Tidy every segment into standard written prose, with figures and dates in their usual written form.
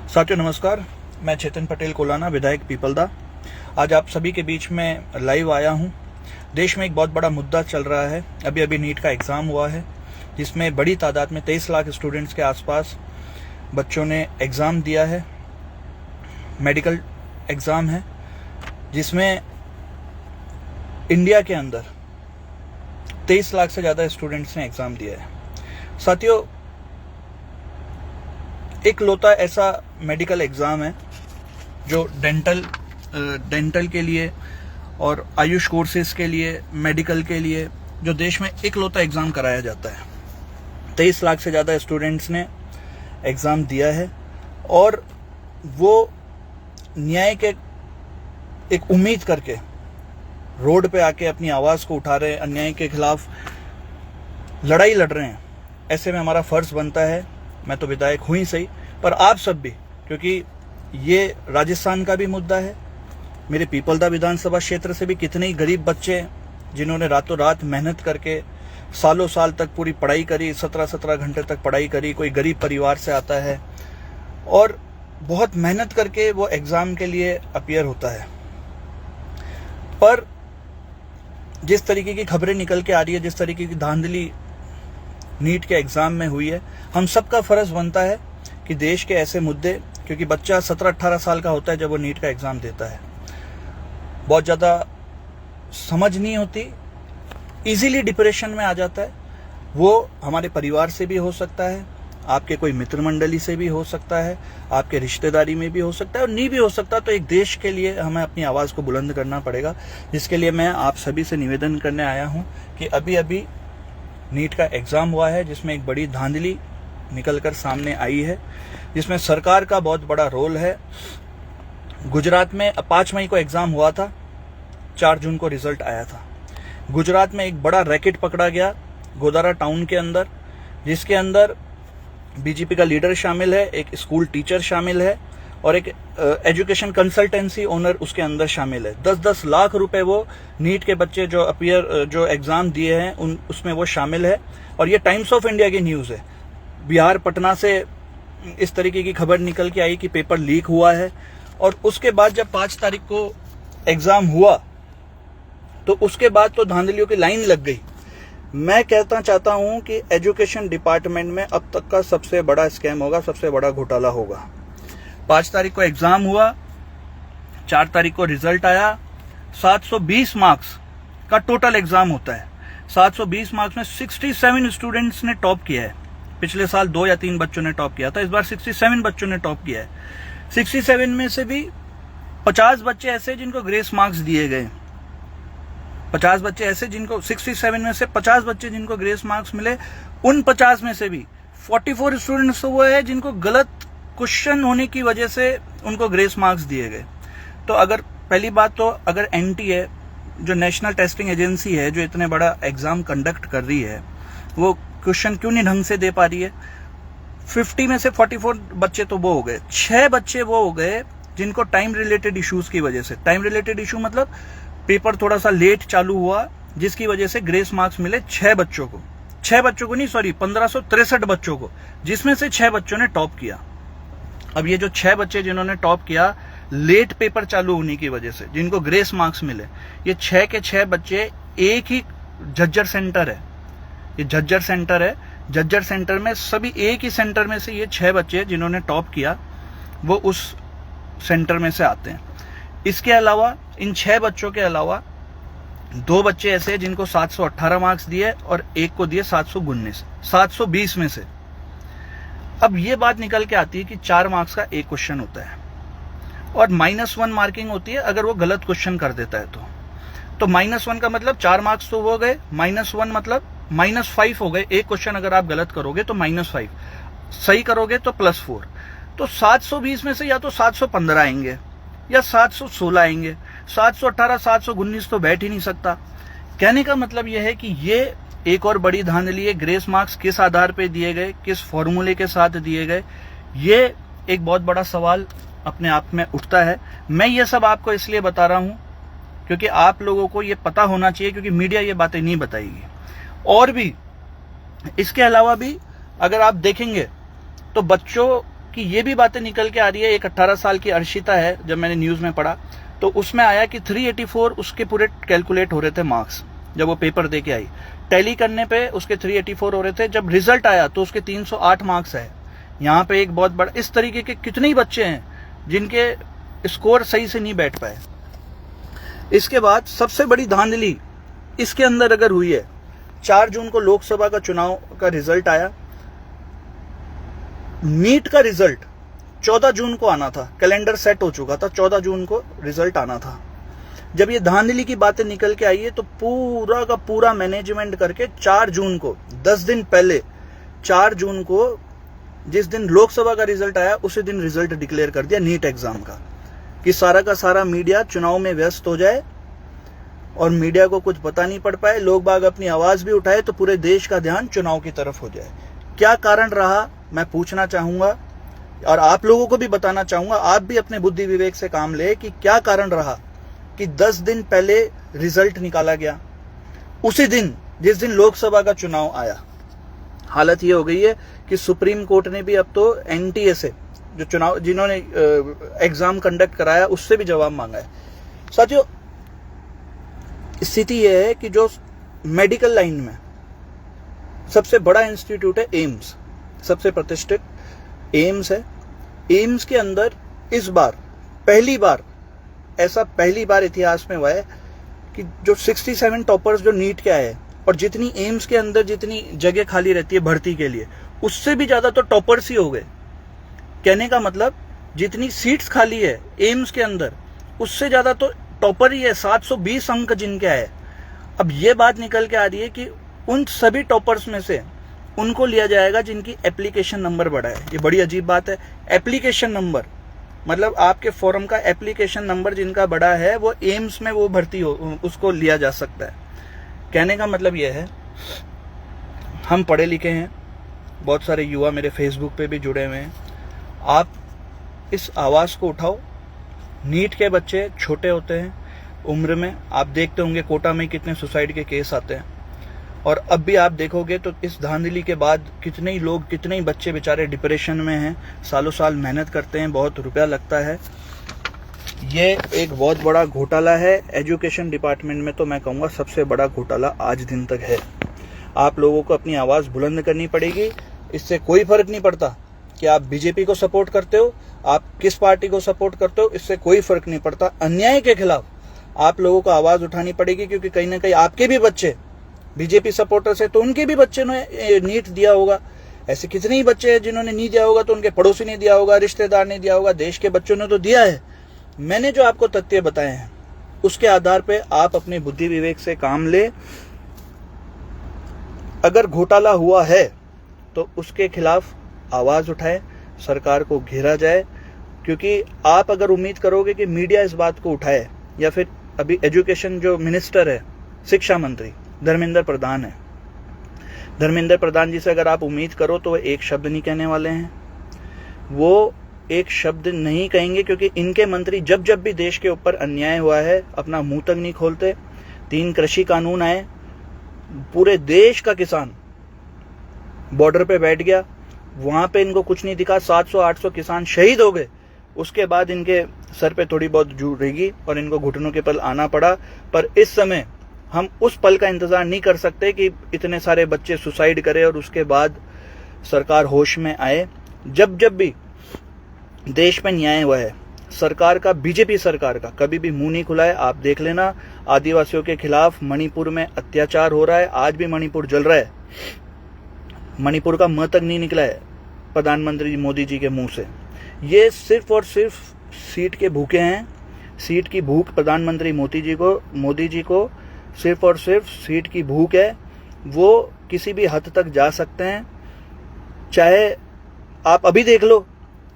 साथियों नमस्कार, मैं चेतन पटेल कोलाना, विधायक पीपलदा। आज आप सभी के बीच में लाइव आया हूं। देश में एक बहुत बड़ा मुद्दा चल रहा है। अभी अभी नीट का एग्ज़ाम हुआ है, जिसमें बड़ी तादाद में 23 लाख स्टूडेंट्स के आसपास बच्चों ने एग्ज़ाम दिया है। मेडिकल एग्ज़ाम है, जिसमें इंडिया के अंदर 23 लाख से ज़्यादा स्टूडेंट्स ने एग्ज़ाम दिया है। साथियों, एक लौता ऐसा मेडिकल एग्ज़ाम है जो डेंटल के लिए और आयुष कोर्सेज के लिए, मेडिकल के लिए, जो देश में एक लौता एग्ज़ाम कराया जाता है। 23 लाख से ज़्यादा स्टूडेंट्स ने एग्ज़ाम दिया है और वो न्याय के एक उम्मीद करके रोड पे आके अपनी आवाज़ को उठा रहे हैं, अन्याय के खिलाफ लड़ाई लड़ रहे हैं। ऐसे में हमारा फ़र्ज़ बनता है, मैं तो विधायक हूँ ही सही, पर आप सब भी, क्योंकि ये राजस्थान का भी मुद्दा है। मेरे पीपलदा विधानसभा क्षेत्र से भी कितने ही गरीब बच्चे जिन्होंने रातों रात मेहनत करके सालों साल तक पूरी पढ़ाई करी, 17-17 घंटे तक पढ़ाई करी। कोई गरीब परिवार से आता है और बहुत मेहनत करके वो एग्ज़ाम के लिए अपीयर होता है। पर जिस तरीके की खबरें निकल के आ रही है, जिस तरीके की धांधली नीट के एग्ज़ाम में हुई है, हम सबका फ़र्ज़ बनता है कि देश के ऐसे मुद्दे, क्योंकि बच्चा 17-18 साल का होता है जब वो नीट का एग्ज़ाम देता है, बहुत ज़्यादा समझ नहीं होती, इजीली डिप्रेशन में आ जाता है। वो हमारे परिवार से भी हो सकता है, आपके कोई मित्र मंडली से भी हो सकता है, आपके रिश्तेदारी में भी हो सकता है, और नहीं भी हो सकता। तो एक देश के लिए हमें अपनी आवाज़ को बुलंद करना पड़ेगा, जिसके लिए मैं आप सभी से निवेदन करने आया हूँ कि अभी अभी नीट का एग्ज़ाम हुआ है, जिसमें एक बड़ी धांधली निकलकर सामने आई है, जिसमें सरकार का बहुत बड़ा रोल है। गुजरात में 5 मई को एग्ज़ाम हुआ था, 4 जून को रिजल्ट आया था। गुजरात में एक बड़ा रैकेट पकड़ा गया गोदारा टाउन के अंदर, जिसके अंदर बीजेपी का लीडर शामिल है, एक स्कूल टीचर शामिल है और एक एजुकेशन कंसल्टेंसी ओनर उसके अंदर शामिल है। 10-10 लाख रुपए वो नीट के बच्चे जो एग्ज़ाम दिए हैं उसमें वो शामिल है। और ये टाइम्स ऑफ इंडिया की न्यूज़ है। बिहार पटना से इस तरीके की खबर निकल के आई कि पेपर लीक हुआ है, और उसके बाद जब 5 तारीख को एग्ज़ाम हुआ तो उसके बाद तो धांधलियों की लाइन लग गई। मैं कहना चाहता हूं कि एजुकेशन डिपार्टमेंट में अब तक का सबसे बड़ा स्कैम होगा, सबसे बड़ा घोटाला होगा। 5 तारीख को एग्ज़ाम हुआ, 4 तारीख को रिजल्ट आया। 720 मार्क्स का टोटल एग्ज़ाम होता है। 720 मार्क्स में 67 स्टूडेंट्स ने टॉप किया है। पिछले साल 2 या 3 बच्चों ने टॉप किया था, इस बार 67 बच्चों ने टॉप किया है। 67 में से भी 50 बच्चे ऐसे जिनको ग्रेस मार्क्स दिए गए। 50 बच्चे ऐसे जिनको 67 में से 50 बच्चे जिनको ग्रेस मार्क्स मिले। उन 50 में से भी 44 स्टूडेंट्स तो वो है जिनको गलत क्वेश्चन होने की वजह से उनको ग्रेस मार्क्स दिए गए। तो अगर पहली बात तो अगर एनटीए जो नेशनल टेस्टिंग एजेंसी है, जो इतने बड़ा एग्जाम कंडक्ट कर रही है, वो क्वेश्चन क्यों नहीं ढंग से दे पा रही है। 50 में से 44 बच्चे तो वो हो गए, 6 बच्चे वो हो गए जिनको टाइम रिलेटेड इश्यूज की वजह से, टाइम रिलेटेड इशू मतलब पेपर थोड़ा सा लेट चालू हुआ, जिसकी वजह से ग्रेस मार्क्स मिले 6 बच्चों को। 6 बच्चों को नहीं, सॉरी 1563 बच्चों को, जिसमें से 6 बच्चों ने टॉप किया। अब ये जो 6 बच्चे जिन्होंने टॉप किया लेट पेपर चालू होने की वजह से, जिनको ग्रेस मार्क्स मिले, ये 6 के 6 बच्चे एक ही झज्जर सेंटर है, ये झज्जर सेंटर है। झज्जर सेंटर में सभी एक ही सेंटर में से ये 6 बच्चे जिन्होंने टॉप किया वो उस सेंटर में से आते हैं। इसके अलावा इन 6 बच्चों के अलावा 2 बच्चे ऐसे हैं जिनको 718 मार्क्स दिए और एक को दिए 720 में से। अब ये बात निकल के आती है कि 4 मार्क्स का एक क्वेश्चन होता है और -1 मार्किंग होती है अगर वो गलत क्वेश्चन कर देता है तो -1 का मतलब 4 मार्क्स तो हो गए, -1 मतलब -5 हो गए। एक क्वेश्चन अगर आप गलत करोगे तो -5, सही करोगे तो +4। तो 720 में से या तो 715 आएंगे या 716 आएंगे। 718 719 तो बैठ ही नहीं सकता। कहने का मतलब यह है कि ये एक और बड़ी धांधली है। ग्रेस मार्क्स किस आधार पे दिए गए, किस फॉर्मूले के साथ दिए गए, ये एक बहुत बड़ा सवाल अपने आप में उठता है। मैं ये सब आपको इसलिए बता रहा हूं क्योंकि आप लोगों को ये पता होना चाहिए, क्योंकि मीडिया ये बातें नहीं बताएगी। और भी इसके अलावा भी अगर आप देखेंगे तो बच्चों कि ये भी बातें निकल के आ रही है। एक 18 साल की अर्शिता है, जब मैंने न्यूज में पढ़ा तो उसमें आया कि 384 उसके पूरे कैलकुलेट हो रहे थे मार्क्स, जब वो पेपर दे के आई टैली करने पे उसके 384 हो रहे थे, जब रिजल्ट आया तो उसके 308 मार्क्स है। यहाँ पे एक बहुत बड़ा, इस तरीके के कितने ही बच्चे हैं जिनके स्कोर सही से नहीं बैठ पाए। इसके बाद सबसे बड़ी धांधली इसके अंदर अगर हुई है, 4 जून को लोकसभा का चुनाव का रिजल्ट आया, नीट का रिजल्ट 14 जून को आना था, कैलेंडर सेट हो चुका था, 14 जून को रिजल्ट आना था। जब ये धांधली की बातें निकल के आई है तो पूरा का पूरा मैनेजमेंट करके 4 जून को, 10 दिन पहले 4 जून को, जिस दिन लोकसभा का रिजल्ट आया उसी दिन रिजल्ट डिक्लेयर कर दिया नीट एग्जाम का, कि सारा का सारा मीडिया चुनाव में व्यस्त हो जाए और मीडिया को कुछ पता नहीं पड़ पाए, लोग बाग अपनी आवाज भी उठाए तो पूरे देश का ध्यान चुनाव की तरफ हो जाए। क्या कारण रहा मैं पूछना चाहूंगा और आप लोगों को भी बताना चाहूंगा, आप भी अपने बुद्धि विवेक से काम ले कि क्या कारण रहा कि 10 दिन पहले रिजल्ट निकाला गया, उसी दिन जिस दिन लोकसभा का चुनाव आया। हालत ये हो गई है कि सुप्रीम कोर्ट ने भी अब तो एनटीए से, जो चुनाव जिन्होंने एग्जाम कंडक्ट कराया, उससे भी जवाब मांगा है। साथियों, स्थिति यह है कि जो मेडिकल लाइन में सबसे बड़ा इंस्टीट्यूट है एम्स, सबसे प्रतिष्ठित एम्स है। एम्स के अंदर इस बार पहली बार इतिहास में हुआ है कि जो 67 टॉपर्स जो नीट के आए, और जितनी एम्स के अंदर जितनी जगह खाली रहती है भर्ती के लिए, उससे भी ज्यादा तो टॉपर्स ही हो गए। कहने का मतलब जितनी सीट्स खाली है एम्स के अंदर, उससे ज्यादा तो टॉपर ही है, 720 अंक जिनके आए। अब ये बात निकल के आ रही है कि उन सभी टॉपर्स में से उनको लिया जाएगा जिनकी एप्लीकेशन नंबर बड़ा है। ये बड़ी अजीब बात है। एप्लीकेशन नंबर मतलब आपके फॉर्म का एप्लीकेशन नंबर जिनका बड़ा है वो एम्स में वो भर्ती हो, उसको लिया जा सकता है। कहने का मतलब यह है, हम पढ़े लिखे हैं, बहुत सारे युवा मेरे फेसबुक पे भी जुड़े हुए हैं, आप इस आवाज को उठाओ। नीट के बच्चे छोटे होते हैं उम्र में, आप देखते होंगे कोटा में कितने सुसाइड के केस आते हैं, और अब भी आप देखोगे तो इस धांधली के बाद कितने ही लोग, कितने ही बच्चे बेचारे डिप्रेशन में हैं, सालों साल मेहनत करते हैं, बहुत रुपया लगता है। ये एक बहुत बड़ा घोटाला है एजुकेशन डिपार्टमेंट में, तो मैं कहूँगा सबसे बड़ा घोटाला आज दिन तक है। आप लोगों को अपनी आवाज बुलंद करनी पड़ेगी। इससे कोई फर्क नहीं पड़ता कि आप बीजेपी को सपोर्ट करते हो, आप किस पार्टी को सपोर्ट करते हो, इससे कोई फर्क नहीं पड़ता। अन्याय के खिलाफ आप लोगों को आवाज उठानी पड़ेगी, क्योंकि कहीं ना कहीं आपके भी बच्चे बीजेपी सपोर्टर्स है, तो उनके भी बच्चे ने नीट दिया होगा। ऐसे कितने ही बच्चे हैं जिन्होंने नहीं दिया होगा, तो उनके पड़ोसी ने दिया होगा, रिश्तेदार ने दिया होगा, देश के बच्चों ने तो दिया है। मैंने जो आपको तथ्य बताए हैं उसके आधार पे आप अपने बुद्धि विवेक से काम ले। अगर घोटाला हुआ है तो उसके खिलाफ आवाज उठाए, सरकार को घेरा जाए, क्योंकि आप अगर उम्मीद करोगे कि मीडिया इस बात को उठाए, या फिर अभी एजुकेशन जो मिनिस्टर है, शिक्षा मंत्री धर्मेंद्र प्रधान है, धर्मेंद्र प्रधान जी से अगर आप उम्मीद करो तो वो एक शब्द नहीं कहने वाले हैं। वो एक शब्द नहीं कहेंगे, क्योंकि इनके मंत्री जब जब भी देश के ऊपर अन्याय हुआ है अपना मुंह तक नहीं खोलते। 3 कृषि कानून आए, पूरे देश का किसान बॉर्डर पे बैठ गया, वहां पे इनको कुछ नहीं दिखा, 700-800 किसान शहीद हो गए। उसके बाद इनके सर पे थोड़ी बहुत जूं रहेगी और इनको घुटनों के पल आना पड़ा। पर इस समय हम उस पल का इंतजार नहीं कर सकते कि इतने सारे बच्चे सुसाइड करें और उसके बाद सरकार होश में आए। जब जब भी देश में न्याय हुआ है, सरकार का, बीजेपी सरकार का कभी भी मुंह नहीं खुला है। आप देख लेना, आदिवासियों के खिलाफ मणिपुर में अत्याचार हो रहा है, आज भी मणिपुर जल रहा है, मणिपुर का मुंह तक नहीं निकला है प्रधानमंत्री मोदी जी के मुंह से। ये सिर्फ और सिर्फ सीट के भूखे हैं, सीट की भूख प्रधानमंत्री मोदी जी को सिर्फ और सिर्फ सीट की भूख है। वो किसी भी हद तक जा सकते हैं, चाहे आप अभी देख लो,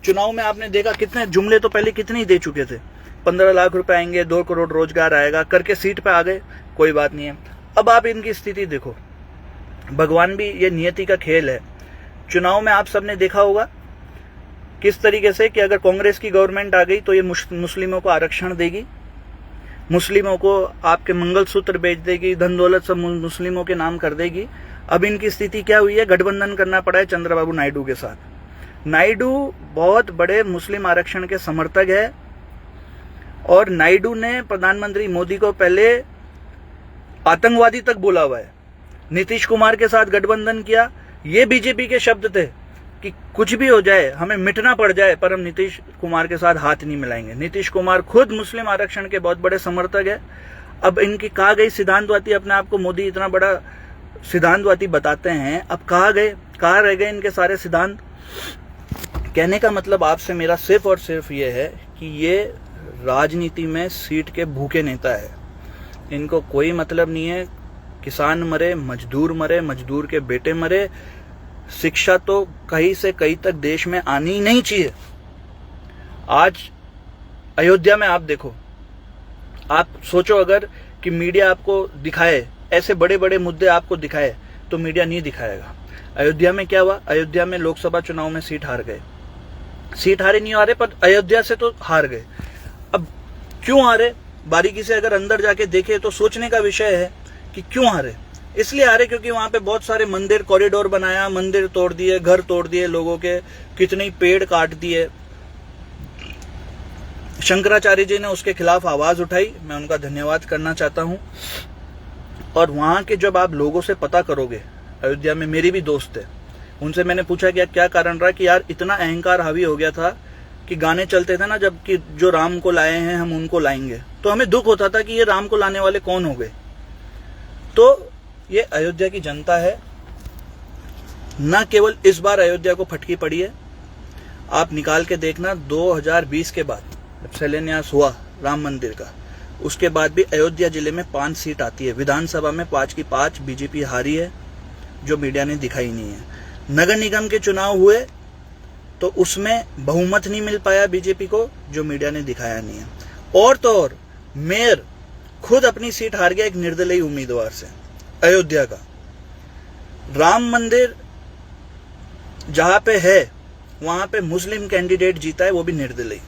चुनाव में आपने देखा कितने जुमले तो पहले कितने ही दे चुके थे, 15 लाख रुपए आएंगे, 2 करोड़ रोजगार आएगा करके सीट पे आ गए, कोई बात नहीं है। अब आप इनकी स्थिति देखो, भगवान भी, ये नियति का खेल है। चुनाव में आप सबने देखा होगा किस तरीके से कि अगर कांग्रेस की गवर्नमेंट आ गई तो ये मुस्लिमों को आरक्षण देगी, मुस्लिमों को आपके मंगलसूत्र बेच देगी, धन दौलत सब मुस्लिमों के नाम कर देगी। अब इनकी स्थिति क्या हुई है, गठबंधन करना पड़ा है चंद्रबाबू नायडू के साथ। नायडू बहुत बड़े मुस्लिम आरक्षण के समर्थक है और नायडू ने प्रधानमंत्री मोदी को पहले आतंकवादी तक बोला हुआ है। नीतीश कुमार के साथ गठबंधन किया, ये बीजेपी के शब्द थे कि कुछ भी हो जाए, हमें मिटना पड़ जाए, पर हम नीतीश कुमार के साथ हाथ नहीं मिलाएंगे। नीतीश कुमार खुद मुस्लिम आरक्षण के बहुत बड़े समर्थक है। अब इनकी कहा गई सिद्धांतवादी, अपने आप को मोदी इतना बड़ा सिद्धांतवादी बताते हैं, अब कहाँ रह गए इनके सारे सिद्धांत। कहने का मतलब आपसे मेरा सिर्फ और सिर्फ ये है कि ये राजनीति में सीट के भूखे नेता है। इनको कोई मतलब नहीं है किसान मरे, मजदूर के बेटे मरे। शिक्षा तो कहीं से कहीं तक देश में आनी ही नहीं चाहिए। आज अयोध्या में आप देखो, आप सोचो अगर कि मीडिया आपको दिखाए, ऐसे बड़े बड़े मुद्दे आपको दिखाए, तो मीडिया नहीं दिखाएगा। अयोध्या में क्या हुआ? अयोध्या में लोकसभा चुनाव में सीट हार गए। सीट हारे नहीं हारे, पर अयोध्या से तो हार गए। अब क्यों हारे? बारीकी से अगर अंदर जाके देखे तो सोचने का विषय है कि क्यों हारे। इसलिए हारे क्योंकि वहां पे बहुत सारे मंदिर, कॉरिडोर बनाया, मंदिर तोड़ दिए, घर तोड़ दिए लोगों के, कितने पेड़ काट दिए। शंकराचार्य जी ने उसके खिलाफ आवाज उठाई, मैं उनका धन्यवाद करना चाहता हूं। और वहां के जब आप लोगों से पता करोगे, अयोध्या में मेरी भी दोस्त है, उनसे मैंने पूछा कि क्या कारण रहा कि यार इतना अहंकार हावी हो गया था कि गाने चलते थे ना, जबकि जो राम को लाए हैं हम उनको लाएंगे, तो हमें दुख होता था कि ये राम को लाने वाले कौन हो गए। तो ये अयोध्या की जनता है। न केवल इस बार अयोध्या को फटकी पड़ी है, आप निकाल के देखना 2020 के बाद जब शिलान्यास हुआ राम मंदिर का, उसके बाद भी अयोध्या जिले में 5 सीट आती है। विधानसभा में 5 की 5 बीजेपी हारी है, जो मीडिया ने दिखाई नहीं है। नगर निगम के चुनाव हुए तो उसमें बहुमत नहीं मिल पाया बीजेपी को, जो मीडिया ने दिखाया नहीं है। और तो और मेयर खुद अपनी सीट हार गया एक निर्दलीय उम्मीदवार से अयोध्या का। राम मंदिर जहां पे है वहां पे मुस्लिम कैंडिडेट जीता है, वो भी निर्दलीय।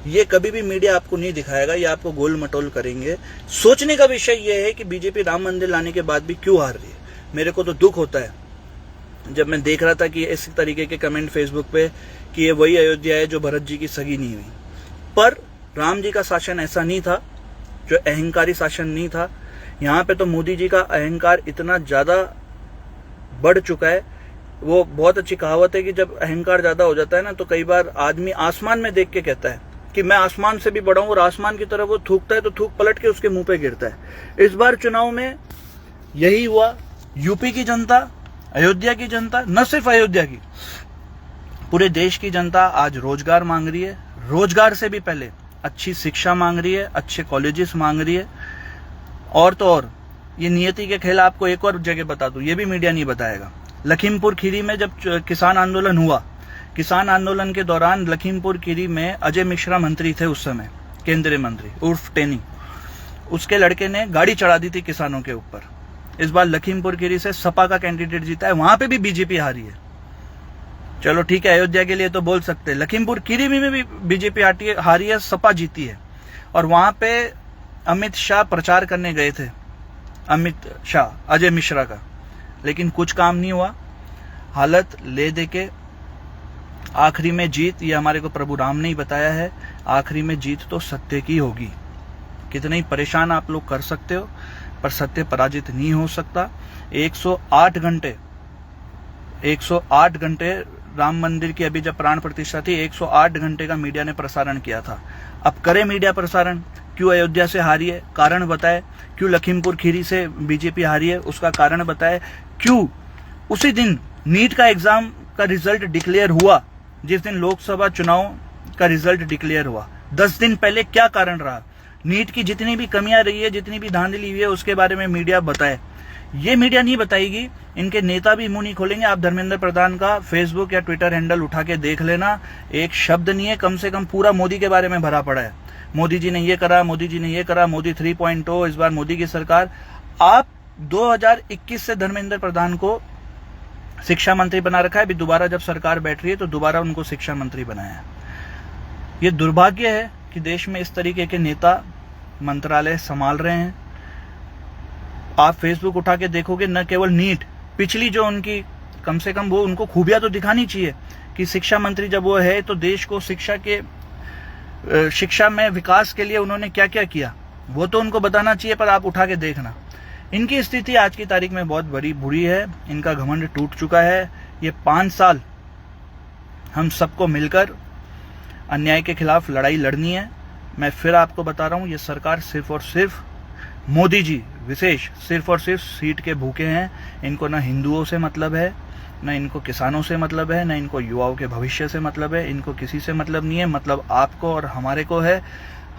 ये कभी भी मीडिया आपको नहीं दिखाएगा, ये आपको गोल मटोल करेंगे। सोचने का विषय ये है कि बीजेपी राम मंदिर लाने के बाद भी क्यों हार रही है। मेरे को तो दुख होता है जब मैं देख रहा था कि इस तरीके के कमेंट फेसबुक पे कि ये वही अयोध्या है जो भरत जी की सगी नहीं हुई। पर राम जी का शासन ऐसा नहीं था, जो अहंकारी शासन नहीं था। यहाँ पे तो मोदी जी का अहंकार इतना ज्यादा बढ़ चुका है। वो बहुत अच्छी कहावत है कि जब अहंकार ज्यादा हो जाता है ना, तो कई बार आदमी आसमान में देख के कहता है कि मैं आसमान से भी बड़ा हूं, और आसमान की तरफ वो थूकता है तो थूक पलट के उसके मुंह पे गिरता है। इस बार चुनाव में यही हुआ। यूपी की जनता, अयोध्या की जनता, न सिर्फ अयोध्या की, पूरे देश की जनता आज रोजगार मांग रही है। रोजगार से भी पहले अच्छी शिक्षा मांग रही है, अच्छे कॉलेजेस मांग रही है। और तो और ये नियति के खेल आपको एक और जगह बता दूं, ये भी मीडिया नहीं बताएगा। लखीमपुर खीरी में जब किसान आंदोलन हुआ, किसान आंदोलन के दौरान लखीमपुर खीरी में अजय मिश्रा मंत्री थे उस समय, केंद्रीय मंत्री उर्फ टेनी। उसके लड़के ने गाड़ी चढ़ा दी थी किसानों के ऊपर। इस बार लखीमपुर खीरी से सपा का कैंडिडेट जीता है, वहां पे भी बीजेपी हारी है। चलो ठीक है, अयोध्या के लिए तो बोल सकते हैं, लखीमपुर खीरी में भी बीजेपी हारी है, सपा जीती है। और वहां पे अमित शाह प्रचार करने गए थे, अमित शाह, अजय मिश्रा का, लेकिन कुछ काम नहीं हुआ। हालत ले दे के आखिरी में जीत, ये हमारे को प्रभु राम ने ही बताया है, आखिरी में जीत तो सत्य की होगी। कितने ही परेशान आप लोग कर सकते हो, पर सत्य पराजित नहीं हो सकता। 108 घंटे राम मंदिर की अभी जब प्राण प्रतिष्ठा थी, 108 घंटे का मीडिया ने प्रसारण किया था। अब करे मीडिया प्रसारण, क्यों अयोध्या से हारी है कारण बताए, क्यों लखीमपुर खीरी से बीजेपी हारी है उसका कारण बताए, क्यों उसी दिन नीट का एग्जाम का रिजल्ट डिक्लेयर हुआ जिस दिन लोकसभा चुनाव का रिजल्ट डिक्लेयर हुआ, 10 दिन पहले क्या कारण रहा। नीट की जितनी भी कमियां रही है, जितनी भी धांधली हुई है, उसके बारे में मीडिया बताए। ये मीडिया नहीं बताएगी, इनके नेता भी मुंह नहीं खोलेंगे। आप धर्मेंद्र प्रधान का फेसबुक या ट्विटर हैंडल उठा के देख लेना, एक शब्द नहीं है, कम से कम पूरा मोदी के बारे में भरा पड़ा है। मोदी जी ने ये करा, मोदी जी ने ये करा, मोदी 3.0, इस बार मोदी की सरकार। आप 2021 से धर्मेंद्र प्रधान को शिक्षा मंत्री बना रखा है, अभी दोबारा जब सरकार बैठ रही है तो दोबारा उनको शिक्षा मंत्री बनाया है। ये दुर्भाग्य है कि देश में इस तरीके के नेता मंत्रालय संभाल रहे हैं। आप फेसबुक उठा के देखोगे, न केवल नीट, पिछली जो उनकी, कम से कम वो उनको खूबियां तो दिखानी चाहिए कि शिक्षा मंत्री जब वो है तो देश को शिक्षा में विकास के लिए उन्होंने क्या क्या किया वो तो उनको बताना चाहिए, पर आप उठा के देखना इनकी स्थिति आज की तारीख में बहुत बुरी है। इनका घमंड टूट चुका है। ये 5 साल हम सबको मिलकर अन्याय के खिलाफ लड़ाई लड़नी है। मैं फिर आपको बता रहा हूं, ये सरकार सिर्फ और सिर्फ मोदी जी विशेष सिर्फ और सिर्फ सीट के भूखे हैं। इनको ना हिंदुओं से मतलब है, न इनको किसानों से मतलब है, न इनको युवाओं के भविष्य से मतलब है, इनको किसी से मतलब नहीं है। मतलब आपको और हमारे को है।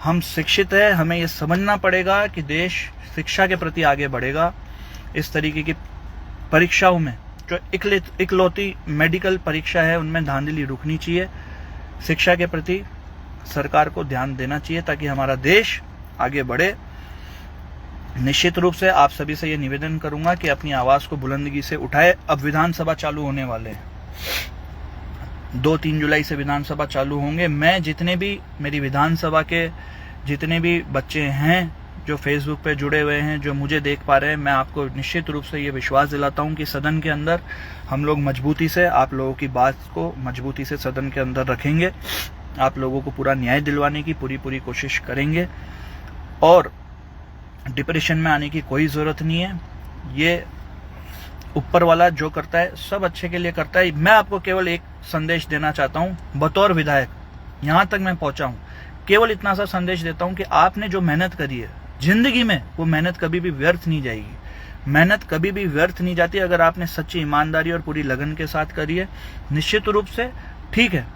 हम शिक्षित है, हमें ये समझना पड़ेगा कि देश शिक्षा के प्रति आगे बढ़ेगा। इस तरीके की परीक्षाओं में जो इकलौती मेडिकल परीक्षा है उनमें धांधली रुकनी चाहिए। शिक्षा के प्रति सरकार को ध्यान देना चाहिए ताकि हमारा देश आगे बढ़े। निश्चित रूप से आप सभी से ये निवेदन करूंगा कि अपनी आवाज को बुलंदगी से उठाए। अब विधानसभा चालू होने वाले हैं, 2-3 जुलाई से विधानसभा चालू होंगे। मैं मेरी विधानसभा के जितने भी बच्चे हैं जो फेसबुक पे जुड़े हुए हैं, जो मुझे देख पा रहे हैं, मैं आपको निश्चित रूप से ये विश्वास दिलाता हूं कि सदन के अंदर हम लोग मजबूती से आप लोगों की बात को मजबूती से सदन के अंदर रखेंगे। आप लोगों को पूरा न्याय दिलवाने की पूरी कोशिश करेंगे और डिप्रेशन में आने की कोई जरूरत नहीं है। ये ऊपर वाला जो करता है सब अच्छे के लिए करता है। मैं आपको केवल एक संदेश देना चाहता हूं बतौर विधायक, यहां तक मैं पहुंचा हूं, केवल इतना सा संदेश देता हूं कि आपने जो मेहनत करी है जिंदगी में, वो मेहनत कभी भी व्यर्थ नहीं जाएगी। मेहनत कभी भी व्यर्थ नहीं जाती अगर आपने सच्ची ईमानदारी और पूरी लगन के साथ करी है। निश्चित रूप से ठीक है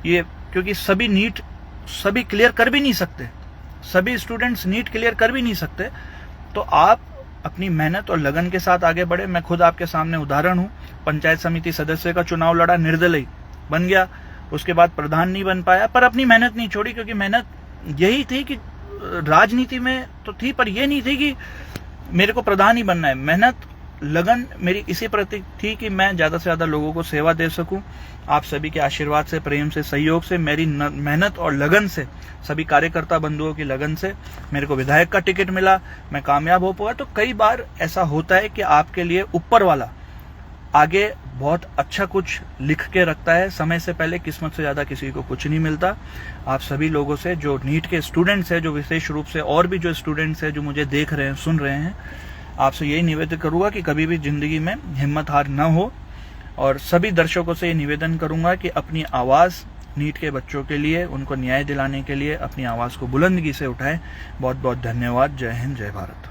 ये, क्योंकि सभी क्लियर कर भी नहीं सकते, सभी स्टूडेंट्स नीट क्लियर कर भी नहीं सकते, तो आप अपनी मेहनत और लगन के साथ आगे बढ़े। मैं खुद आपके सामने उदाहरण हूं, पंचायत समिति सदस्य का चुनाव लड़ा, निर्दलीय बन गया, उसके बाद प्रधान नहीं बन पाया, पर अपनी मेहनत नहीं छोड़ी, क्योंकि मेहनत यही थी कि राजनीति में तो थी, पर यह नहीं थी कि मेरे को प्रधान ही बनना है। मेहनत लगन मेरी इसी प्रति थी कि मैं ज्यादा से ज्यादा लोगों को सेवा दे सकूं। आप सभी के आशीर्वाद से, प्रेम से, सहयोग से, मेरी मेहनत और लगन से, सभी कार्यकर्ता बंधुओं की लगन से मेरे को विधायक का टिकट मिला, मैं कामयाब हो पाया। तो कई बार ऐसा होता है कि आपके लिए ऊपर वाला आगे बहुत अच्छा कुछ लिख के रखता है समय से पहले। किस्मत से ज्यादा किसी को कुछ नहीं मिलता। आप सभी लोगों से, जो नीट के स्टूडेंट्स हैं, जो विशेष रूप से और भी जो स्टूडेंट्स हैं जो मुझे देख रहे हैं, सुन रहे हैं, आपसे यही निवेदन करूंगा कि कभी भी जिंदगी में हिम्मत हार न हो। और सभी दर्शकों से ये निवेदन करूंगा कि अपनी आवाज नीट के बच्चों के लिए, उनको न्याय दिलाने के लिए अपनी आवाज को बुलंदगी से उठाएं। बहुत बहुत धन्यवाद। जय हिंद, जय भारत।